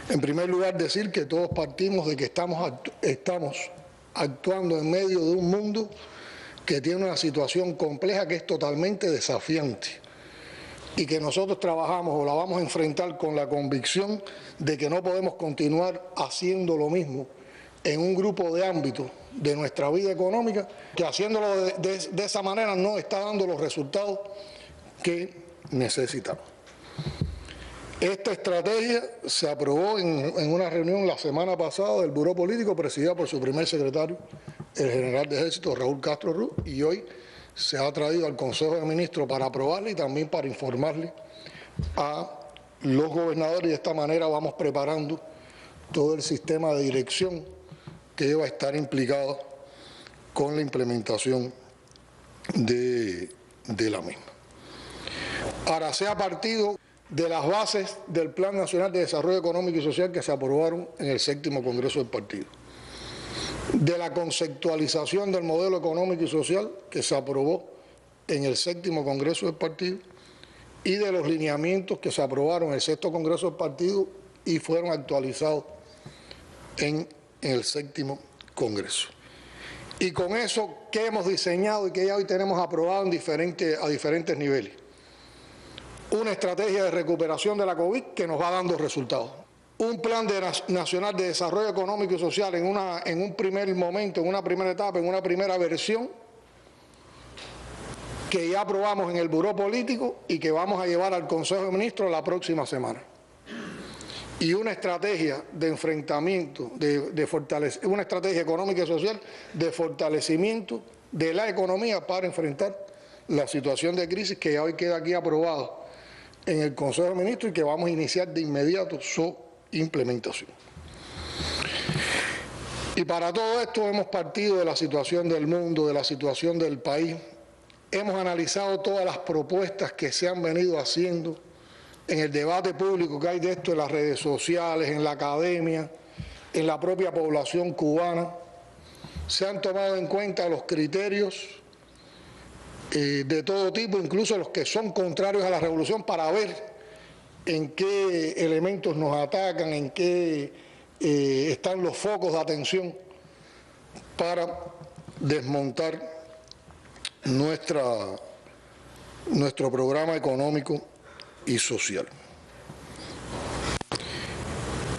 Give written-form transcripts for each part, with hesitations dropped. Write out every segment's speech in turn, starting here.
En primer lugar, decir que todos partimos de que estamos actuando en medio de un mundo que tiene una situación compleja que es totalmente desafiante y que nosotros trabajamos o la vamos a enfrentar con la convicción de que no podemos continuar haciendo lo mismo en un grupo de ámbitos de nuestra vida económica, que haciéndolo de esa manera no está dando los resultados que necesitamos. Esta estrategia se aprobó en una reunión la semana pasada del Buró Político, presidida por su primer secretario, el general de Ejército Raúl Castro Ruz, y hoy se ha traído al Consejo de Ministros para aprobarle y también para informarle a los gobernadores, y de esta manera vamos preparando todo el sistema de dirección que va a estar implicado con la implementación de la misma. Ahora, se ha partido de las bases del Plan Nacional de Desarrollo Económico y Social que se aprobaron en el 7º Congreso del Partido, de la conceptualización del modelo económico y social que se aprobó en el 7º Congreso del Partido y de los lineamientos que se aprobaron en el 6º Congreso del Partido y fueron actualizados en el 7º Congreso. Y con eso, ¿qué hemos diseñado y que ya hoy tenemos aprobado a diferentes niveles? Una estrategia de recuperación de la COVID que nos va dando resultados. Un plan nacional de desarrollo económico y social en un primer momento, en una primera etapa, en una primera versión, que ya aprobamos en el Buró Político y que vamos a llevar al Consejo de Ministros la próxima semana. Y una estrategia de enfrentamiento, una estrategia económica y social de fortalecimiento de la economía para enfrentar la situación de crisis que ya hoy queda aquí aprobado en el Consejo de Ministros y que vamos a iniciar de inmediato su implementación. Y para todo esto hemos partido de la situación del mundo, de la situación del país. Hemos analizado todas las propuestas que se han venido haciendo en el debate público que hay de esto en las redes sociales, en la academia, en la propia población cubana. Se han tomado en cuenta los criterios de todo tipo, incluso los que son contrarios a la revolución, para ver en qué elementos nos atacan, en qué están los focos de atención para desmontar nuestro programa económico y social.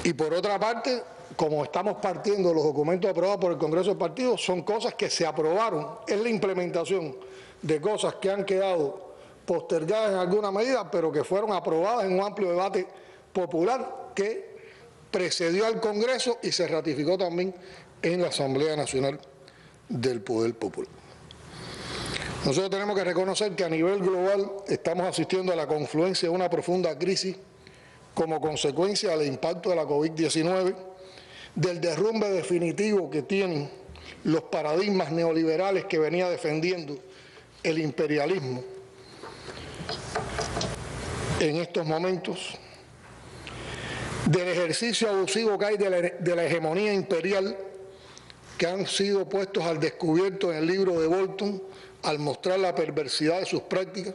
Y por otra parte, como estamos partiendo de los documentos aprobados por el Congreso del Partido, son cosas que se aprobaron, es la implementación de cosas que han quedado postergadas en alguna medida, pero que fueron aprobadas en un amplio debate popular que precedió al Congreso y se ratificó también en la Asamblea Nacional del Poder Popular. Nosotros tenemos que reconocer que a nivel global estamos asistiendo a la confluencia de una profunda crisis como consecuencia del impacto de la COVID-19, del derrumbe definitivo que tienen los paradigmas neoliberales que venía defendiendo el imperialismo en estos momentos, del ejercicio abusivo que hay de la hegemonía imperial que han sido puestos al descubierto en el libro de Bolton al mostrar la perversidad de sus prácticas,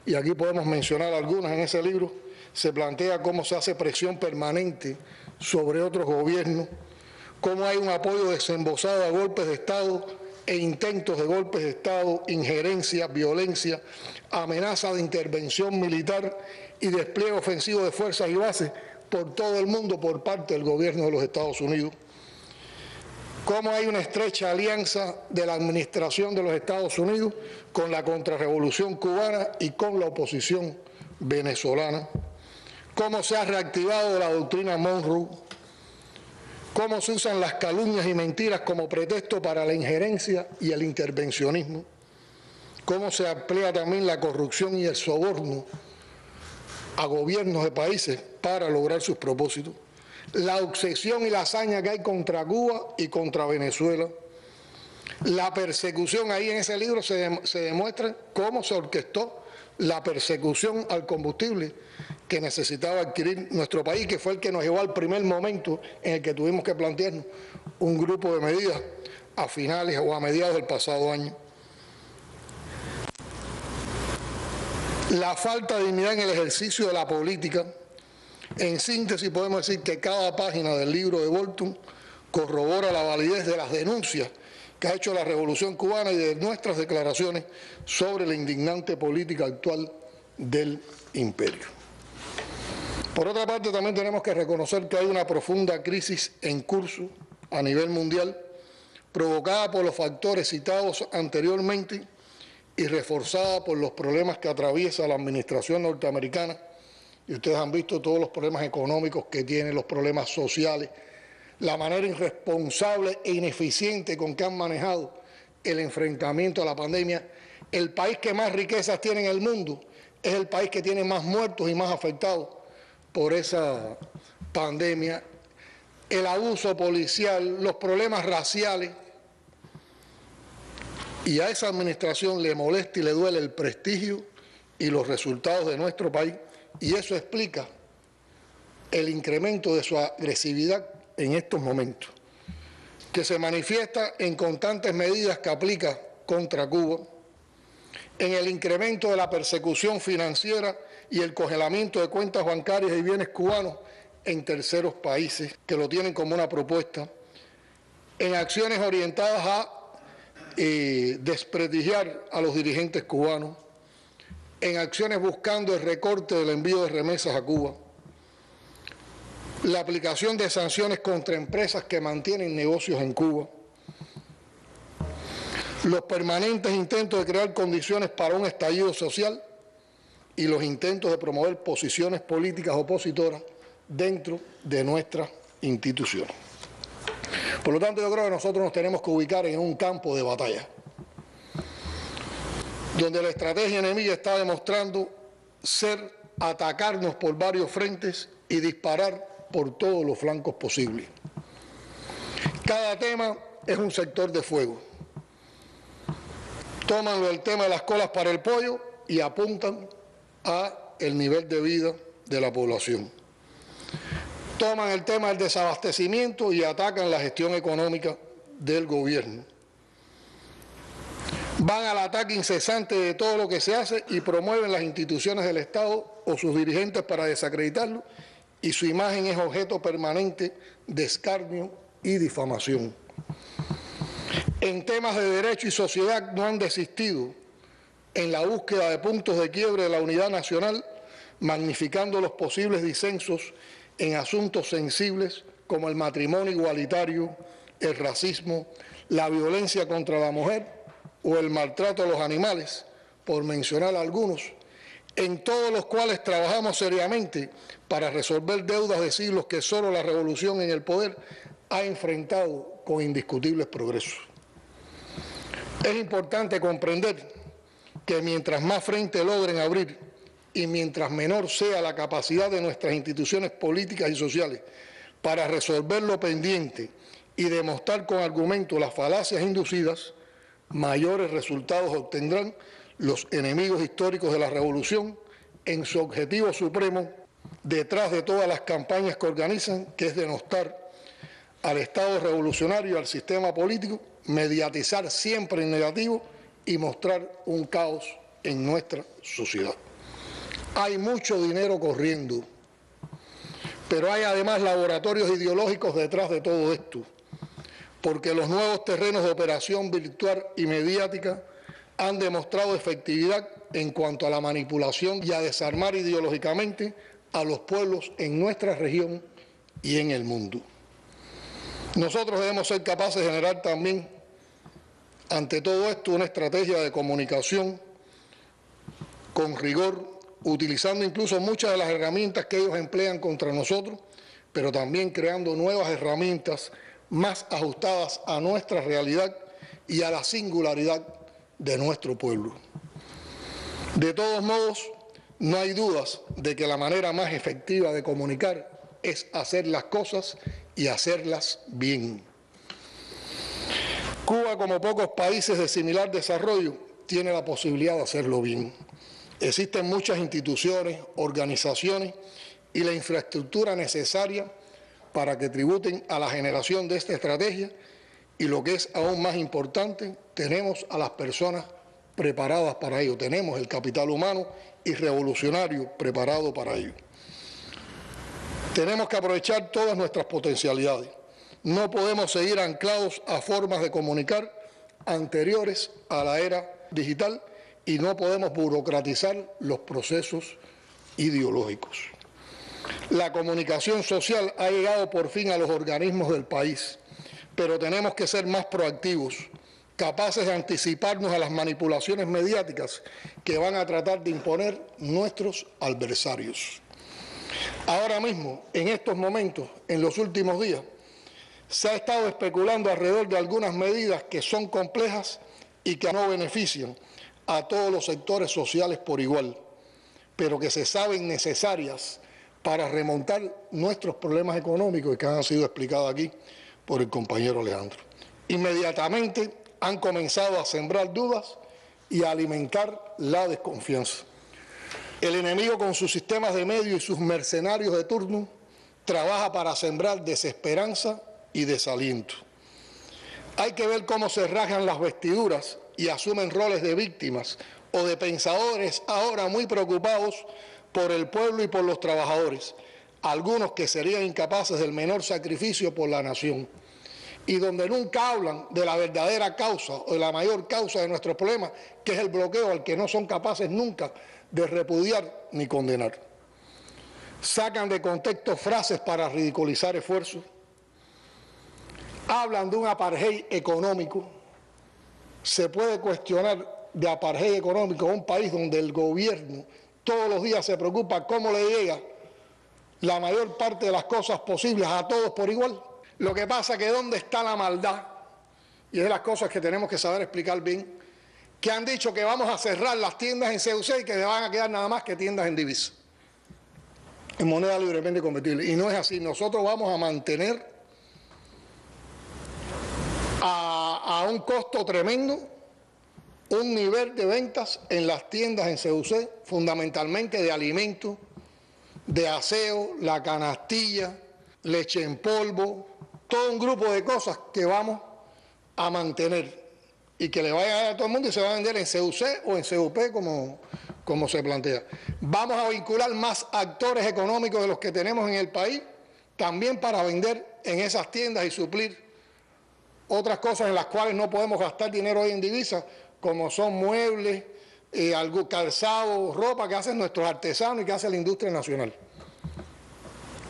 y aquí podemos mencionar algunas. En ese libro se plantea cómo se hace presión permanente sobre otros gobiernos, cómo hay un apoyo desembosado a golpes de Estado e intentos de golpes de Estado, injerencia, violencia, amenaza de intervención militar y despliegue ofensivo de fuerzas y bases por todo el mundo por parte del gobierno de los Estados Unidos. Cómo hay una estrecha alianza de la administración de los Estados Unidos con la contrarrevolución cubana y con la oposición venezolana. Cómo se ha reactivado la doctrina Monroe. Cómo se usan las calumnias y mentiras como pretexto para la injerencia y el intervencionismo. Cómo se emplea también la corrupción y el soborno a gobiernos de países para lograr sus propósitos. La obsesión y la hazaña que hay contra Cuba y contra Venezuela. La persecución, ahí en ese libro se demuestra cómo se orquestó la persecución al combustible que necesitaba adquirir nuestro país, que fue el que nos llevó al primer momento en el que tuvimos que plantearnos un grupo de medidas a finales o a mediados del pasado año. La falta de dignidad en el ejercicio de la política, En síntesis, podemos decir que cada página del libro de Bolton corrobora la validez de las denuncias que ha hecho la Revolución Cubana y de nuestras declaraciones sobre la indignante política actual del imperio. Por otra parte, también tenemos que reconocer que hay una profunda crisis en curso a nivel mundial, provocada por los factores citados anteriormente y reforzada por los problemas que atraviesa la administración norteamericana. Y ustedes han visto todos los problemas económicos que tiene, los problemas sociales, la manera irresponsable e ineficiente con que han manejado el enfrentamiento a la pandemia. El país que más riquezas tiene en el mundo es el país que tiene más muertos y más afectados por esa pandemia. El abuso policial, los problemas raciales. Y a esa administración le molesta y le duele el prestigio y los resultados de nuestro país. Y eso explica el incremento de su agresividad en estos momentos, que se manifiesta en constantes medidas que aplica contra Cuba, en el incremento de la persecución financiera y el congelamiento de cuentas bancarias y bienes cubanos en terceros países que lo tienen como una propuesta, en acciones orientadas a desprestigiar a los dirigentes cubanos, en acciones buscando el recorte del envío de remesas a Cuba, la aplicación de sanciones contra empresas que mantienen negocios en Cuba, los permanentes intentos de crear condiciones para un estallido social y los intentos de promover posiciones políticas opositoras dentro de nuestras instituciones. Por lo tanto, yo creo que nosotros nos tenemos que ubicar en un campo de batalla, donde la estrategia enemiga está demostrando ser atacarnos por varios frentes y disparar por todos los flancos posibles. Cada tema es un sector de fuego. Toman el tema de las colas para el pollo y apuntan a el nivel de vida de la población. Toman el tema del desabastecimiento y atacan la gestión económica del gobierno. Van al ataque incesante de todo lo que se hace y promueven las instituciones del Estado o sus dirigentes para desacreditarlo, y su imagen es objeto permanente de escarnio y difamación. En temas de derecho y sociedad no han desistido en la búsqueda de puntos de quiebre de la unidad nacional, magnificando los posibles disensos en asuntos sensibles como el matrimonio igualitario, el racismo, la violencia contra la mujer o el maltrato a los animales, por mencionar algunos, en todos los cuales trabajamos seriamente para resolver deudas de siglos que solo la revolución en el poder ha enfrentado con indiscutibles progresos. Es importante comprender que mientras más frente logren abrir y mientras menor sea la capacidad de nuestras instituciones políticas y sociales para resolver lo pendiente y demostrar con argumentos las falacias inducidas, mayores resultados obtendrán los enemigos históricos de la revolución en su objetivo supremo, detrás de todas las campañas que organizan, que es denostar al Estado revolucionario y al sistema político, mediatizar siempre en negativo y mostrar un caos en nuestra sociedad. Hay mucho dinero corriendo, pero hay además laboratorios ideológicos detrás de todo esto, porque los nuevos terrenos de operación virtual y mediática han demostrado efectividad en cuanto a la manipulación y a desarmar ideológicamente a los pueblos en nuestra región y en el mundo. Nosotros debemos ser capaces de generar también, ante todo esto, una estrategia de comunicación con rigor, utilizando incluso muchas de las herramientas que ellos emplean contra nosotros, pero también creando nuevas herramientas más ajustadas a nuestra realidad y a la singularidad de nuestro pueblo. De todos modos, no hay dudas de que la manera más efectiva de comunicar es hacer las cosas y hacerlas bien. Cuba, como pocos países de similar desarrollo, tiene la posibilidad de hacerlo bien. Existen muchas instituciones, organizaciones y la infraestructura necesaria para que tributen a la generación de esta estrategia, y lo que es aún más importante, tenemos a las personas preparadas para ello, tenemos el capital humano y revolucionario preparado para ello. Tenemos que aprovechar todas nuestras potencialidades. No podemos seguir anclados a formas de comunicar anteriores a la era digital y no podemos burocratizar los procesos ideológicos. La comunicación social ha llegado por fin a los organismos del país, pero tenemos que ser más proactivos, capaces de anticiparnos a las manipulaciones mediáticas que van a tratar de imponer nuestros adversarios. Ahora mismo, en estos momentos, en los últimos días, se ha estado especulando alrededor de algunas medidas que son complejas y que no benefician a todos los sectores sociales por igual, pero que se saben necesarias para remontar nuestros problemas económicos y que han sido explicados aquí por el compañero Alejandro. Inmediatamente han comenzado a sembrar dudas y a alimentar la desconfianza. El enemigo, con sus sistemas de medios y sus mercenarios de turno, trabaja para sembrar desesperanza y desaliento. Hay que ver cómo se rasgan las vestiduras y asumen roles de víctimas o de pensadores ahora muy preocupados por el pueblo y por los trabajadores, algunos que serían incapaces del menor sacrificio por la nación, y donde nunca hablan de la verdadera causa o de la mayor causa de nuestros problemas, que es el bloqueo al que no son capaces nunca de repudiar ni condenar. Sacan de contexto frases para ridiculizar esfuerzos, hablan de un apartheid económico. Se puede cuestionar de apartheid económico a un país donde el gobierno todos los días se preocupa cómo le llega la mayor parte de las cosas posibles a todos por igual. Lo que pasa es que ¿dónde está la maldad? Y es de las cosas que tenemos que saber explicar bien, que han dicho que vamos a cerrar las tiendas en CUC y que van a quedar nada más que tiendas en divisa, en moneda libremente convertible. Y no es así. Nosotros vamos a mantener a un costo tremendo un nivel de ventas en las tiendas en CUC, fundamentalmente de alimentos, de aseo, la canastilla, leche en polvo, todo un grupo de cosas que vamos a mantener y que le vaya a dar a todo el mundo y se va a vender en CUC o en CUP como se plantea. Vamos a vincular más actores económicos de los que tenemos en el país, también para vender en esas tiendas y suplir otras cosas en las cuales no podemos gastar dinero hoy en divisas, como son muebles, algo calzado, ropa que hacen nuestros artesanos y que hace la industria nacional.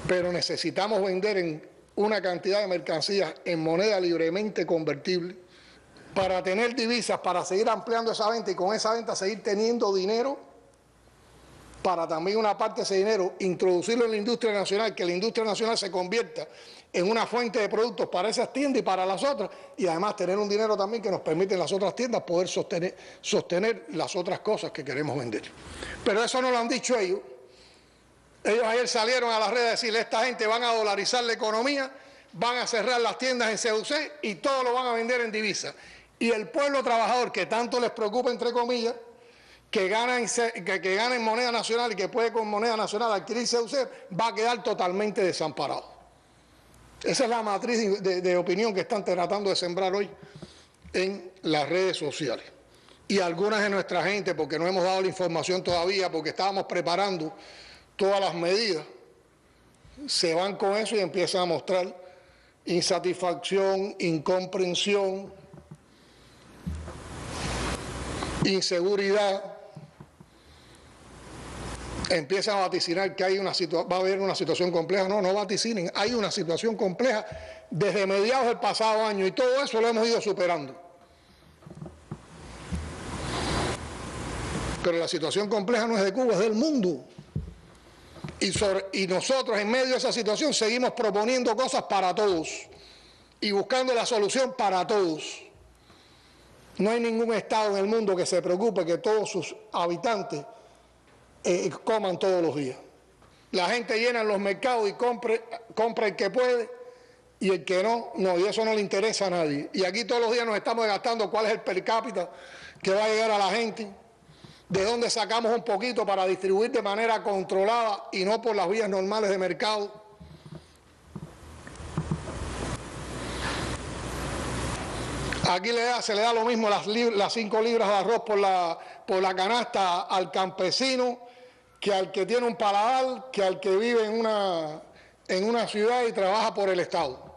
Pero necesitamos vender en una cantidad de mercancías en moneda libremente convertible para tener divisas, para seguir ampliando esa venta y con esa venta seguir teniendo dinero, para también una parte de ese dinero introducirlo en la industria nacional, que la industria nacional se convierta en una fuente de productos para esas tiendas y para las otras, y además tener un dinero también que nos permite en las otras tiendas poder sostener las otras cosas que queremos vender. Pero eso no lo han dicho ellos. Ellos ayer salieron a las redes a decirle a esta gente van a dolarizar la economía, van a cerrar las tiendas en CUC y todo lo van a vender en divisa. Y el pueblo trabajador, que tanto les preocupa, entre comillas, que gana en moneda nacional y que puede con moneda nacional adquirir CUC, va a quedar totalmente desamparado. Esa es la matriz de opinión que están tratando de sembrar hoy en las redes sociales. Y algunas de nuestra gente, porque no hemos dado la información todavía, porque estábamos preparando todas las medidas, se van con eso y empiezan a mostrar insatisfacción, incomprensión, inseguridad. Empiezan a vaticinar que va a haber una situación compleja. No vaticinen, hay una situación compleja desde mediados del pasado año y todo eso lo hemos ido superando. Pero la situación compleja no es de Cuba, es del mundo. Y nosotros en medio de esa situación seguimos proponiendo cosas para todos y buscando la solución para todos. No hay ningún estado en el mundo que se preocupe que todos sus habitantes coman todos los días. La gente llena los mercados y compra el que puede y el que no, y eso no le interesa a nadie. Y aquí todos los días nos estamos gastando cuál es el per cápita que va a llegar a la gente, de dónde sacamos un poquito para distribuir de manera controlada y no por las vías normales de mercado. Aquí se le da lo mismo las 5 libras de arroz por la canasta al campesino que al que tiene un paladar, que al que vive en en una ciudad y trabaja por el Estado.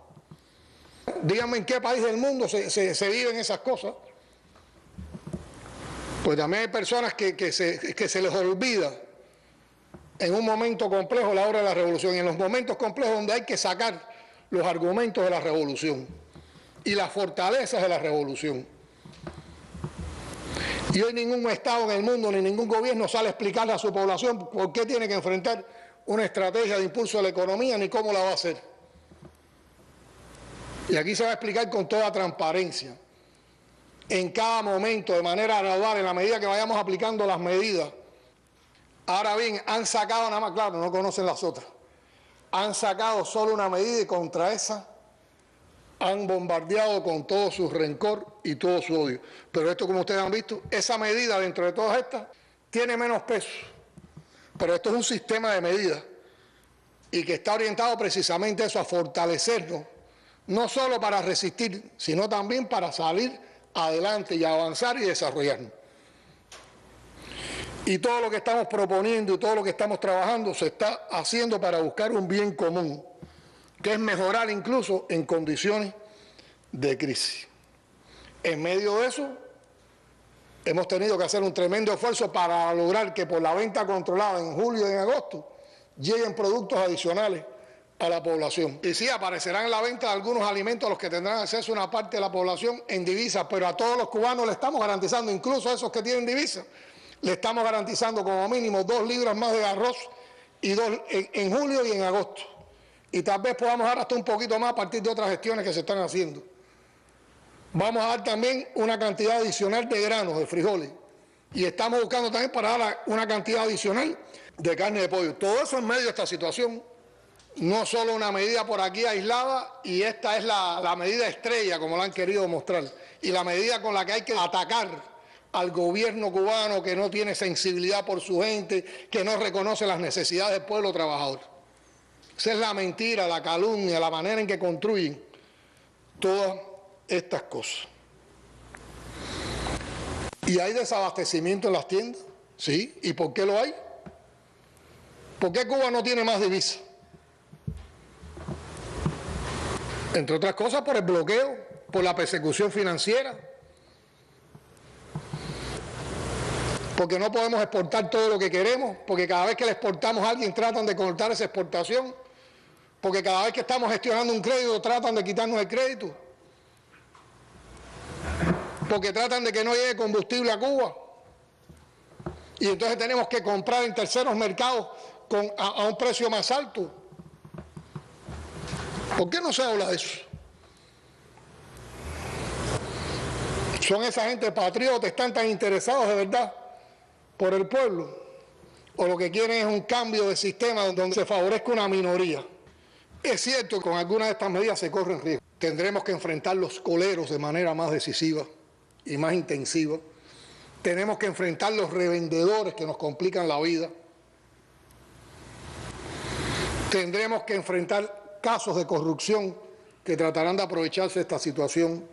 Díganme en qué país del mundo se viven esas cosas. Pues también hay personas que se les olvida en un momento complejo la hora de la revolución, y en los momentos complejos donde hay que sacar los argumentos de la revolución y las fortalezas de la revolución. Y hoy ningún Estado en el mundo ni ningún gobierno sale a explicarle a su población por qué tiene que enfrentar una estrategia de impulso de la economía ni cómo la va a hacer. Y aquí se va a explicar con toda transparencia, en cada momento, de manera gradual, en la medida que vayamos aplicando las medidas. Ahora bien, han sacado nada más, claro, no conocen las otras. Han sacado solo una medida y contra esa han bombardeado con todo su rencor y todo su odio. Pero esto, como ustedes han visto, esa medida dentro de todas estas tiene menos peso. Pero esto es un sistema de medidas y que está orientado precisamente a eso, a fortalecernos, no solo para resistir, sino también para salir adelante y avanzar y desarrollarnos. Y todo lo que estamos proponiendo y todo lo que estamos trabajando se está haciendo para buscar un bien común, que es mejorar incluso en condiciones de crisis. En medio de eso, hemos tenido que hacer un tremendo esfuerzo para lograr que por la venta controlada en julio y en agosto lleguen productos adicionales a la población. Y sí, aparecerán en la venta de algunos alimentos a los que tendrán acceso una parte de la población en divisas, pero a todos los cubanos le estamos garantizando, incluso a esos que tienen divisas, le estamos garantizando como mínimo 2 libras más de arroz y en julio y en agosto. Y tal vez podamos dar hasta un poquito más a partir de otras gestiones que se están haciendo. Vamos a dar también una cantidad adicional de granos, de frijoles. Y estamos buscando también para dar una cantidad adicional de carne de pollo. Todo eso en medio de esta situación. No solo una medida por aquí aislada, y esta es la medida estrella, como la han querido mostrar, y la medida con la que hay que atacar al gobierno cubano que no tiene sensibilidad por su gente, que no reconoce las necesidades del pueblo trabajador. Esa es la mentira, la calumnia, la manera en que construyen todas estas cosas. ¿Y hay desabastecimiento en las tiendas? Sí. ¿Y por qué lo hay? ¿Por qué Cuba no tiene más divisas? Entre otras cosas por el bloqueo, por la persecución financiera, porque no podemos exportar todo lo que queremos, porque cada vez que le exportamos a alguien tratan de cortar esa exportación, porque cada vez que estamos gestionando un crédito tratan de quitarnos el crédito, porque tratan de que no llegue combustible a Cuba, y entonces tenemos que comprar en terceros mercados a un precio más alto. ¿Por qué no se habla de eso? ¿Son esa gente patriota, están tan interesados de verdad por el pueblo? ¿O lo que quieren es un cambio de sistema donde se favorezca una minoría? Es cierto que con algunas de estas medidas se corren riesgos. Tendremos que enfrentar los coleros de manera más decisiva y más intensiva. Tenemos que enfrentar los revendedores que nos complican la vida. Tendremos que enfrentar casos de corrupción que tratarán de aprovecharse de esta situación.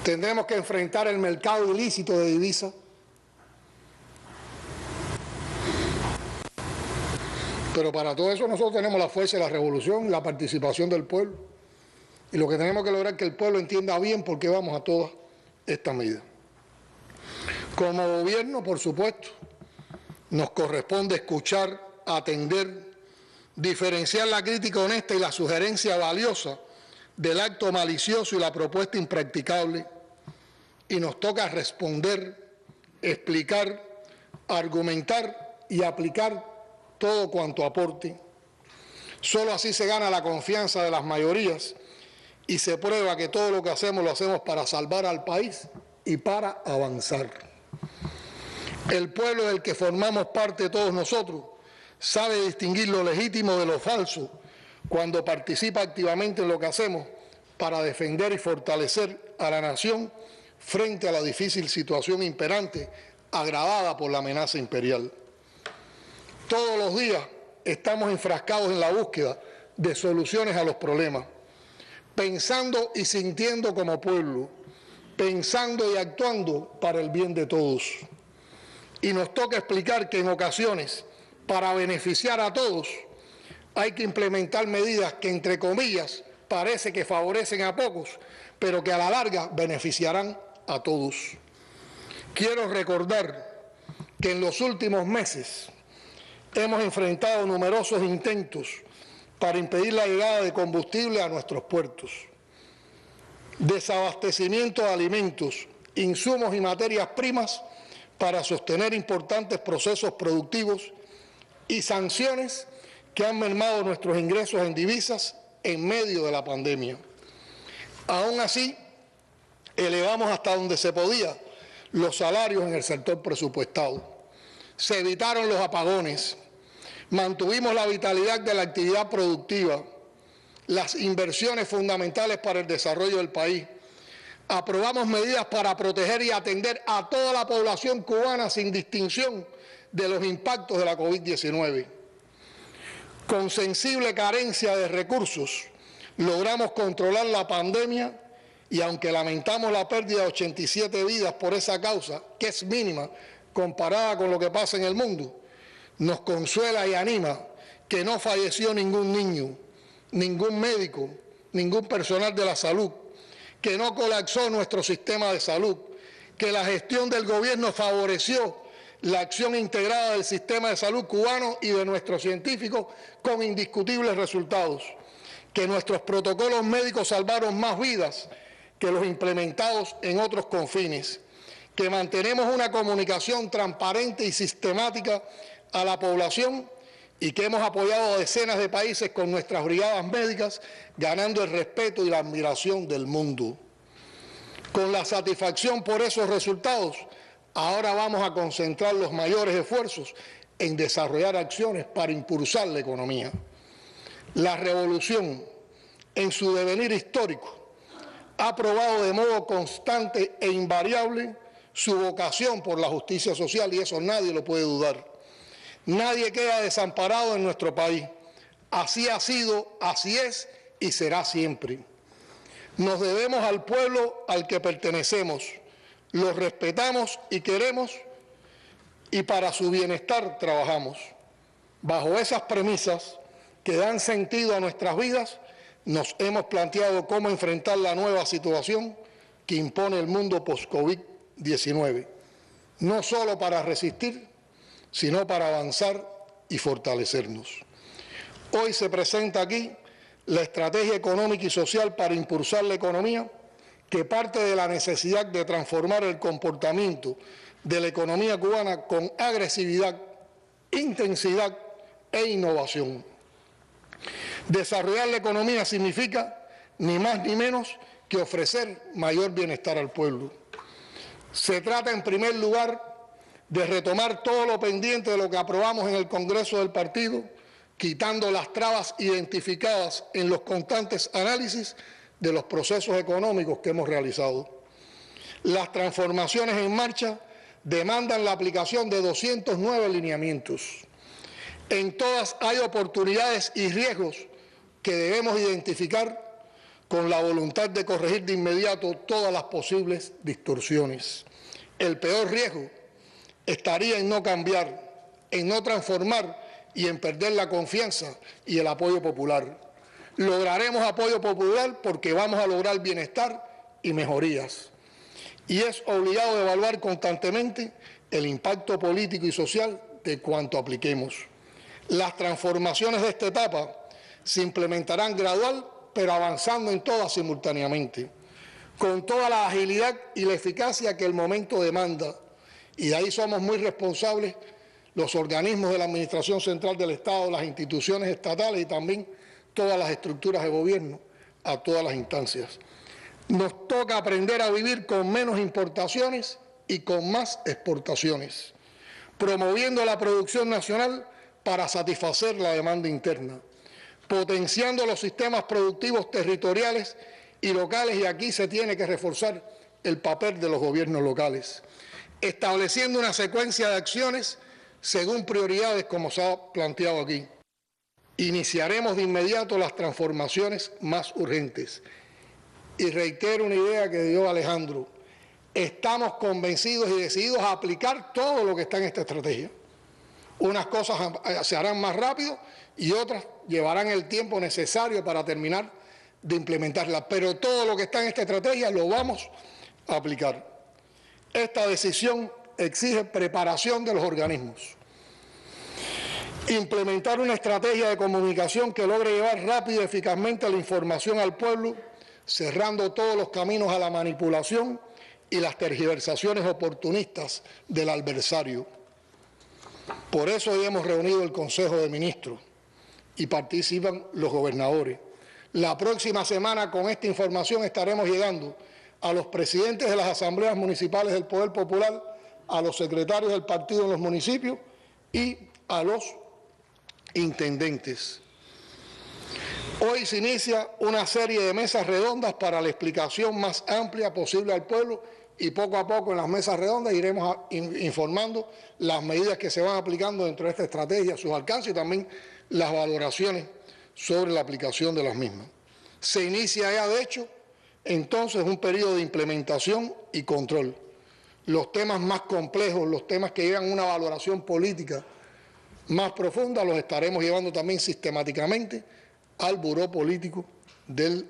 Tendremos que enfrentar el mercado ilícito de divisas. Pero para todo eso nosotros tenemos la fuerza de la revolución, la participación del pueblo. Y lo que tenemos que lograr es que el pueblo entienda bien por qué vamos a todas estas medidas. Como gobierno, por supuesto, nos corresponde escuchar, atender, diferenciar la crítica honesta y la sugerencia valiosa del acto malicioso y la propuesta impracticable, y nos toca responder, explicar, argumentar y aplicar todo cuanto aporte. Solo así se gana la confianza de las mayorías y se prueba que todo lo que hacemos lo hacemos para salvar al país y para avanzar. El pueblo del que formamos parte todos nosotros sabe distinguir lo legítimo de lo falso cuando participa activamente en lo que hacemos para defender y fortalecer a la nación frente a la difícil situación imperante agravada por la amenaza imperial. Todos los días estamos enfrascados en la búsqueda de soluciones a los problemas, pensando y sintiendo como pueblo, pensando y actuando para el bien de todos. Y nos toca explicar que en ocasiones, para beneficiar a todos, Hay que implementar medidas que, entre comillas, parece que favorecen a pocos, pero que a la larga beneficiarán a todos. Quiero recordar que en los últimos meses hemos enfrentado numerosos intentos para impedir la llegada de combustible a nuestros puertos. Desabastecimiento de alimentos, insumos y materias primas para sostener importantes procesos productivos y sanciones que han mermado nuestros ingresos en divisas en medio de la pandemia. Aún así, elevamos hasta donde se podía los salarios en el sector presupuestado. Se evitaron los apagones, mantuvimos la vitalidad de la actividad productiva, las inversiones fundamentales para el desarrollo del país. Aprobamos medidas para proteger y atender a toda la población cubana sin distinción de los impactos de la COVID-19. Con sensible carencia de recursos, logramos controlar la pandemia y aunque lamentamos la pérdida de 87 vidas por esa causa, que es mínima comparada con lo que pasa en el mundo, nos consuela y anima que no falleció ningún niño, ningún médico, ningún personal de la salud, que no colapsó nuestro sistema de salud, que la gestión del gobierno favoreció la acción integrada del sistema de salud cubano y de nuestros científicos con indiscutibles resultados, que nuestros protocolos médicos salvaron más vidas que los implementados en otros confines, que mantenemos una comunicación transparente y sistemática a la población y que hemos apoyado a decenas de países con nuestras brigadas médicas, ganando el respeto y la admiración del mundo. Con la satisfacción por esos resultados, ahora vamos a concentrar los mayores esfuerzos en desarrollar acciones para impulsar la economía. La revolución, en su devenir histórico, ha probado de modo constante e invariable su vocación por la justicia social y eso nadie lo puede dudar. Nadie queda desamparado en nuestro país. Así ha sido, así es y será siempre. Nos debemos al pueblo al que pertenecemos, lo respetamos y queremos y para su bienestar trabajamos. Bajo esas premisas que dan sentido a nuestras vidas, nos hemos planteado cómo enfrentar la nueva situación que impone el mundo post-COVID-19, no solo para resistir, sino para avanzar y fortalecernos. Hoy se presenta aquí la estrategia económica y social para impulsar la economía, que parte de la necesidad de transformar el comportamiento de la economía cubana con agresividad, intensidad e innovación. Desarrollar la economía significa ni más ni menos que ofrecer mayor bienestar al pueblo. Se trata, en primer lugar, de retomar todo lo pendiente de lo que aprobamos en el Congreso del Partido, quitando las trabas identificadas en los constantes análisis de los procesos económicos que hemos realizado. Las transformaciones en marcha demandan la aplicación de 209 lineamientos. En todas hay oportunidades y riesgos que debemos identificar con la voluntad de corregir de inmediato todas las posibles distorsiones. El peor riesgo estaría en no cambiar, en no transformar y en perder la confianza y el apoyo popular. Lograremos apoyo popular porque vamos a lograr bienestar y mejorías. Y es obligado evaluar constantemente el impacto político y social de cuanto apliquemos. Las transformaciones de esta etapa se implementarán gradual, pero avanzando en todas simultáneamente, con toda la agilidad y la eficacia que el momento demanda. Y de ahí somos muy responsables los organismos de la Administración Central del Estado, las instituciones estatales y también todas las estructuras de gobierno, a todas las instancias. Nos toca aprender a vivir con menos importaciones y con más exportaciones, promoviendo la producción nacional para satisfacer la demanda interna, potenciando los sistemas productivos territoriales y locales, y aquí se tiene que reforzar el papel de los gobiernos locales, estableciendo una secuencia de acciones según prioridades como se ha planteado aquí. Iniciaremos de inmediato las transformaciones más urgentes. Y reitero una idea que dio Alejandro, estamos convencidos y decididos a aplicar todo lo que está en esta estrategia. Unas cosas se harán más rápido y otras llevarán el tiempo necesario para terminar de implementarlas. Pero todo lo que está en esta estrategia lo vamos a aplicar. Esta decisión exige preparación de los organismos. Implementar una estrategia de comunicación que logre llevar rápido y eficazmente la información al pueblo, cerrando todos los caminos a la manipulación y las tergiversaciones oportunistas del adversario. Por eso hoy hemos reunido el Consejo de Ministros y participan los gobernadores. La próxima semana con esta información estaremos llegando a los presidentes de las asambleas municipales del Poder Popular, a los secretarios del partido en los municipios y a los intendentes. Hoy se inicia una serie de mesas redondas para la explicación más amplia posible al pueblo y poco a poco en las mesas redondas iremos informando las medidas que se van aplicando dentro de esta estrategia, sus alcances y también las valoraciones sobre la aplicación de las mismas. Se inicia ya, de hecho, entonces un periodo de implementación y control. Los temas más complejos, los temas que llevan una valoración política más profunda, los estaremos llevando también sistemáticamente al Buró Político del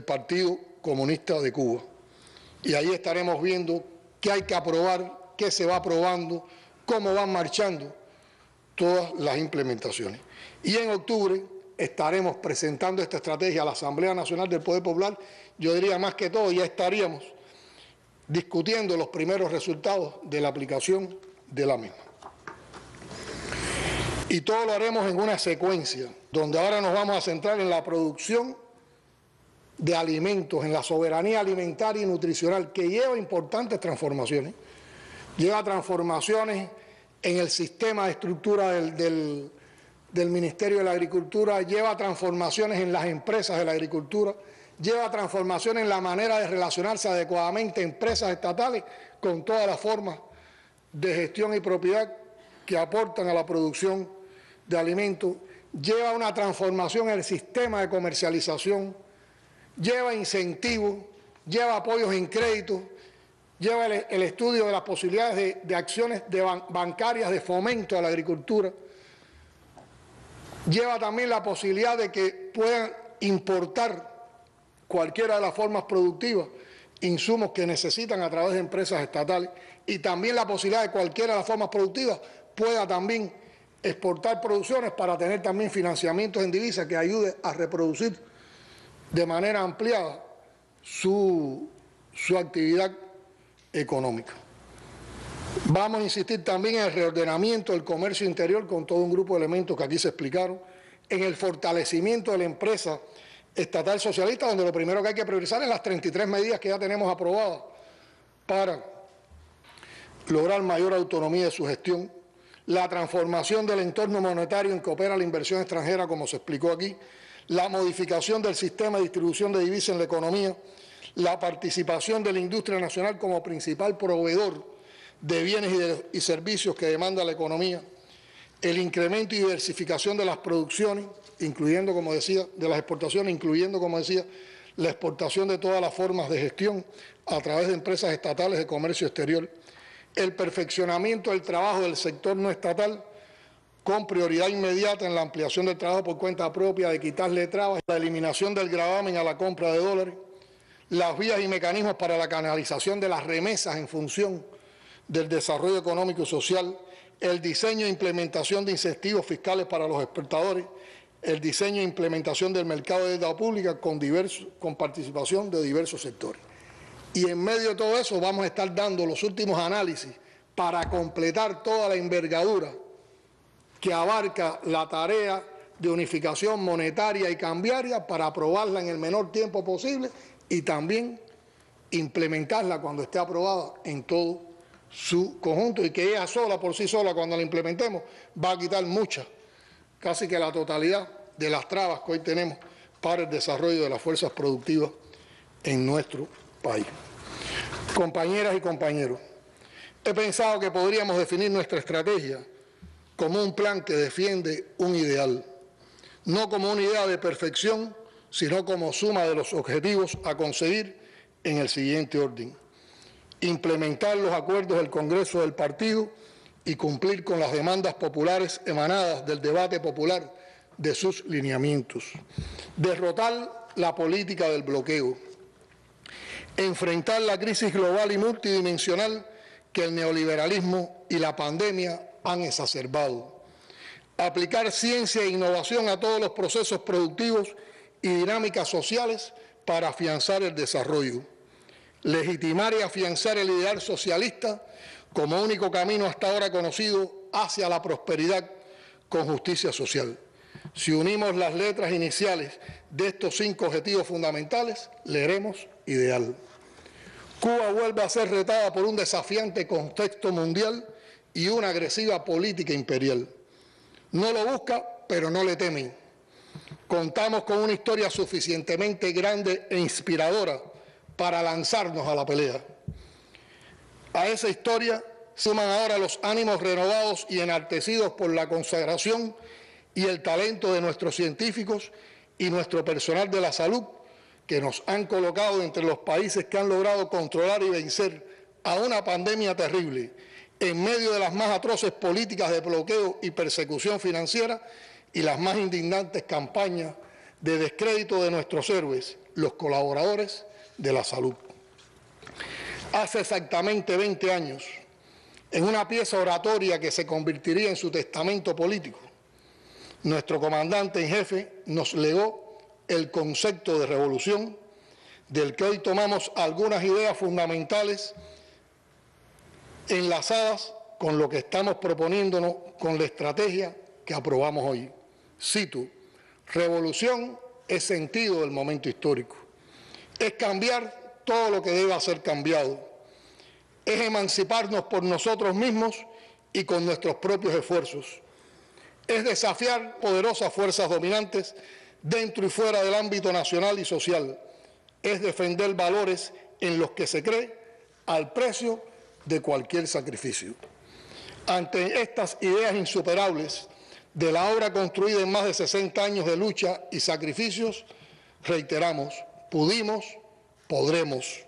Partido Comunista de Cuba. Y ahí estaremos viendo qué hay que aprobar, qué se va aprobando, cómo van marchando todas las implementaciones. Y en octubre estaremos presentando esta estrategia a la Asamblea Nacional del Poder Popular. Yo diría más que todo, ya estaríamos discutiendo los primeros resultados de la aplicación de la misma. Y todo lo haremos en una secuencia, donde ahora nos vamos a centrar en la producción de alimentos, en la soberanía alimentaria y nutricional, que lleva importantes transformaciones. Lleva transformaciones en el sistema de estructura del Ministerio de la Agricultura, lleva transformaciones en las empresas de la agricultura, lleva transformaciones en la manera de relacionarse adecuadamente empresas estatales con todas las formas de gestión y propiedad que aportan a la producción de alimentos, lleva una transformación en el sistema de comercialización, lleva incentivos, lleva apoyos en crédito, lleva el estudio de las posibilidades de acciones bancarias de fomento a la agricultura, lleva también la posibilidad de que puedan importar cualquiera de las formas productivas insumos que necesitan a través de empresas estatales y también la posibilidad de cualquiera de las formas productivas pueda también exportar producciones para tener también financiamientos en divisa que ayude a reproducir de manera ampliada su actividad económica. Vamos a insistir también en el reordenamiento del comercio interior con todo un grupo de elementos que aquí se explicaron, en el fortalecimiento de la empresa estatal socialista, donde lo primero que hay que priorizar es las 33 medidas que ya tenemos aprobadas para lograr mayor autonomía de su gestión, la transformación del entorno monetario en que opera la inversión extranjera, como se explicó aquí, la modificación del sistema de distribución de divisas en la economía, la participación de la industria nacional como principal proveedor de bienes y servicios que demanda la economía, el incremento y diversificación de las producciones, incluyendo, como decía, de las exportaciones, incluyendo, como decía, la exportación de todas las formas de gestión a través de empresas estatales de comercio exterior, el perfeccionamiento del trabajo del sector no estatal, con prioridad inmediata en la ampliación del trabajo por cuenta propia, de quitarle trabas, la eliminación del gravamen a la compra de dólares, las vías y mecanismos para la canalización de las remesas en función del desarrollo económico y social, el diseño e implementación de incentivos fiscales para los exportadores, el diseño e implementación del mercado de deuda pública con participación de diversos sectores. Y en medio de todo eso vamos a estar dando los últimos análisis para completar toda la envergadura que abarca la tarea de unificación monetaria y cambiaria para aprobarla en el menor tiempo posible y también implementarla cuando esté aprobada en todo su conjunto y que ella sola, por sí sola, cuando la implementemos, va a quitar muchas, casi que la totalidad de las trabas que hoy tenemos para el desarrollo de las fuerzas productivas en nuestro país. Compañeras y compañeros, he pensado que podríamos definir nuestra estrategia como un plan que defiende un ideal, no como una idea de perfección, sino como suma de los objetivos a conseguir en el siguiente orden: implementar los acuerdos del Congreso del partido y cumplir con las demandas populares emanadas del debate popular de sus lineamientos. Derrotar la política del bloqueo. Enfrentar la crisis global y multidimensional que el neoliberalismo y la pandemia han exacerbado. Aplicar ciencia e innovación a todos los procesos productivos y dinámicas sociales para afianzar el desarrollo. Legitimar y afianzar el ideal socialista como único camino hasta ahora conocido hacia la prosperidad con justicia social. Si unimos las letras iniciales de estos 5 objetivos fundamentales, leeremos ideal. Cuba vuelve a ser retada por un desafiante contexto mundial y una agresiva política imperial. No lo busca, pero no le temen. Contamos con una historia suficientemente grande e inspiradora para lanzarnos a la pelea. A esa historia suman ahora los ánimos renovados y enaltecidos por la consagración y el talento de nuestros científicos y nuestro personal de la salud, que nos han colocado entre los países que han logrado controlar y vencer a una pandemia terrible en medio de las más atroces políticas de bloqueo y persecución financiera y las más indignantes campañas de descrédito de nuestros héroes, los colaboradores de la salud. Hace exactamente 20 años, en una pieza oratoria que se convertiría en su testamento político, nuestro comandante en jefe nos legó el concepto de revolución, del que hoy tomamos algunas ideas fundamentales enlazadas con lo que estamos proponiéndonos con la estrategia que aprobamos hoy. Cito: revolución es sentido del momento histórico, es cambiar todo lo que deba ser cambiado, es emanciparnos por nosotros mismos y con nuestros propios esfuerzos, es desafiar poderosas fuerzas dominantes dentro y fuera del ámbito nacional y social, es defender valores en los que se cree al precio de cualquier sacrificio. Ante estas ideas insuperables de la obra construida en más de 60 años de lucha y sacrificios, reiteramos, pudimos, podremos.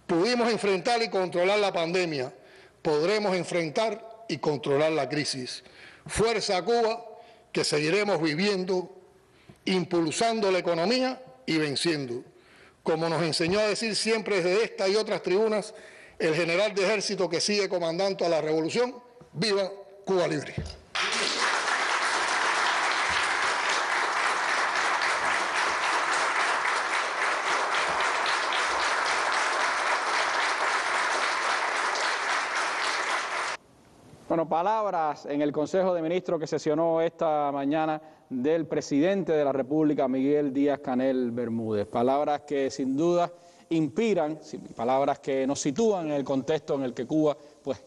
Pudimos enfrentar y controlar la pandemia, podremos enfrentar y controlar la crisis. Fuerza a Cuba, que seguiremos viviendo, impulsando la economía y venciendo. Como nos enseñó a decir siempre desde esta y otras tribunas el general de ejército que sigue comandando a la revolución: ¡viva Cuba libre! Bueno, palabras en el Consejo de Ministros que sesionó esta mañana del presidente de la República, Miguel Díaz-Canel Bermúdez. Palabras que sin duda inspiran, palabras que nos sitúan en el contexto en el que Cuba pues